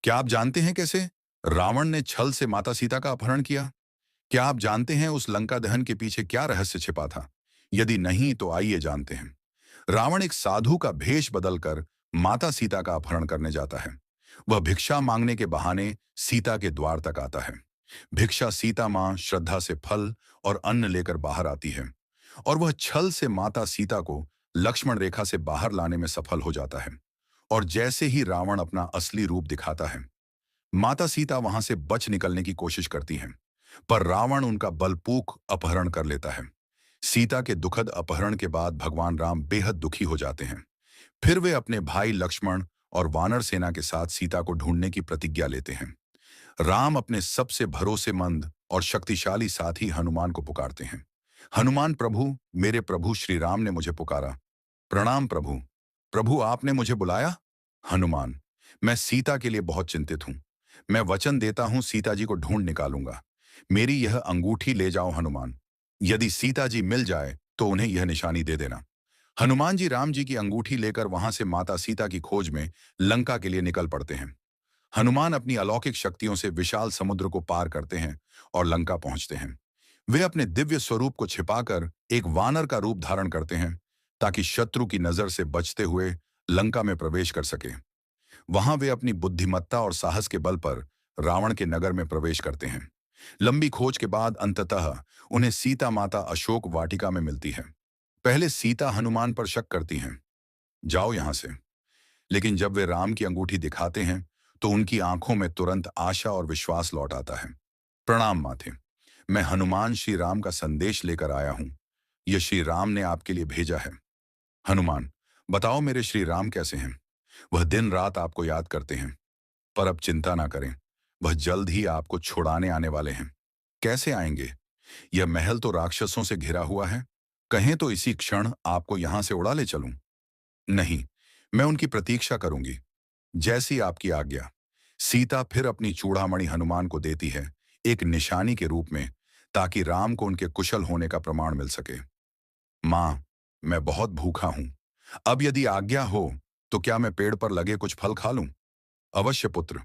क्या आप जानते हैं कैसे रावण ने छल से माता सीता का अपहरण किया? क्या आप जानते हैं उस लंका दहन के पीछे क्या रहस्य छिपा था? यदि नहीं तो आइए जानते हैं। रावण एक साधु का भेष बदलकर माता सीता का अपहरण करने जाता है। वह भिक्षा मांगने के बहाने सीता के द्वार तक आता है। भिक्षा सीता मां श्रद्धा से फल और अन्न लेकर बाहर आती है और वह छल से माता सीता को लक्ष्मण रेखा से बाहर लाने में सफल हो जाता है। और जैसे ही रावण अपना असली रूप दिखाता है, माता सीता वहां से बच निकलने की कोशिश करती हैं, पर रावण उनका बलपूर्वक अपहरण कर लेता है। सीता के दुखद अपहरण के बाद भगवान राम बेहद दुखी हो जाते हैं। फिर वे अपने भाई लक्ष्मण और वानर सेना के साथ सीता को ढूंढने की प्रतिज्ञा लेते हैं। राम अपने सबसे भरोसेमंद और शक्तिशाली साथी हनुमान को पुकारते हैं। हनुमान प्रभु, मेरे प्रभु श्री राम ने मुझे पुकारा। प्रणाम प्रभु। प्रभु आपने मुझे बुलाया? हनुमान, मैं सीता के लिए बहुत चिंतित हूं। मैं वचन देता हूं सीता जी को ढूंढ निकालूंगा। मेरी यह अंगूठी ले जाओ हनुमान। यदि सीता जी मिल जाए तो उन्हें यह निशानी दे देना। हनुमान जी राम जी की अंगूठी लेकर वहां से माता सीता की खोज में लंका के लिए निकल पड़ते हैं। हनुमान अपनी अलौकिक शक्तियों से विशाल समुद्र को पार करते हैं और लंका पहुंचते हैं। वे अपने दिव्य स्वरूप को छिपाकर एक वानर का रूप धारण करते हैं ताकि शत्रु की नजर से बचते हुए लंका में प्रवेश कर सके। वहां वे अपनी बुद्धिमत्ता और साहस के बल पर रावण के नगर में प्रवेश करते हैं। लंबी खोज के बाद अंततः उन्हें सीता माता अशोक वाटिका में मिलती है। पहले सीता हनुमान पर शक करती हैं, जाओ यहां से। लेकिन जब वे राम की अंगूठी दिखाते हैं तो उनकी आंखों में तुरंत आशा और विश्वास लौट आता है। प्रणाम माथे, मैं हनुमान श्री राम का संदेश लेकर आया हूं। यह श्री राम ने आपके लिए भेजा है। हनुमान, बताओ मेरे श्री राम कैसे हैं? वह दिन रात आपको याद करते हैं। पर अब चिंता ना करें, वह जल्द ही आपको छुड़ाने आने वाले हैं। कैसे आएंगे? यह महल तो राक्षसों से घिरा हुआ है। कहें तो इसी क्षण आपको यहां से उड़ा ले चलूं? नहीं, मैं उनकी प्रतीक्षा करूंगी। जैसी आपकी आज्ञा। सीता फिर अपनी चूड़ामणि हनुमान को देती है, एक निशानी के रूप में, ताकि राम को उनके कुशल होने का प्रमाण मिल सके। मां, मैं बहुत भूखा हूं। अब यदि आज्ञा हो तो क्या मैं पेड़ पर लगे कुछ फल खा लूं? अवश्य पुत्र।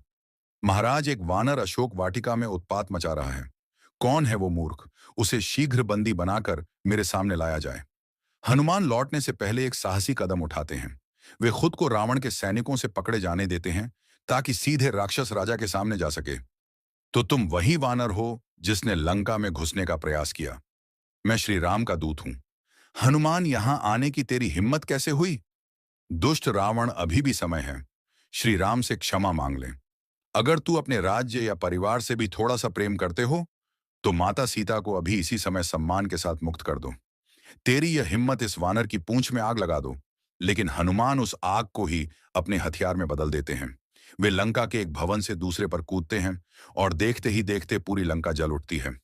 महाराज, एक वानर अशोक वाटिका में उत्पात मचा रहा है। कौन है वो मूर्ख? उसे शीघ्र बंदी बनाकर मेरे सामने लाया जाए। हनुमान लौटने से पहले एक साहसी कदम उठाते हैं। वे खुद को रावण के सैनिकों से पकड़े जाने देते हैं ताकि सीधे राक्षस राजा के सामने जा सके। तो तुम वही वानर हो जिसने लंका में घुसने का प्रयास किया। मैं श्री राम का दूत हूं। हनुमान, यहां आने की तेरी हिम्मत कैसे हुई? दुष्ट रावण, अभी भी समय है। श्री राम से क्षमा मांग ले। अगर तू अपने राज्य या परिवार से भी थोड़ा सा प्रेम करते हो तो माता सीता को अभी इसी समय सम्मान के साथ मुक्त कर दो। तेरी यह हिम्मत इस वानर की पूंछ में आग लगा दो। लेकिन हनुमान उस आग को ही अपने हथियार में बदल देते हैं। वे लंका के एक भवन से दूसरे पर कूदते हैं और देखते ही देखते पूरी लंका जल उठती है।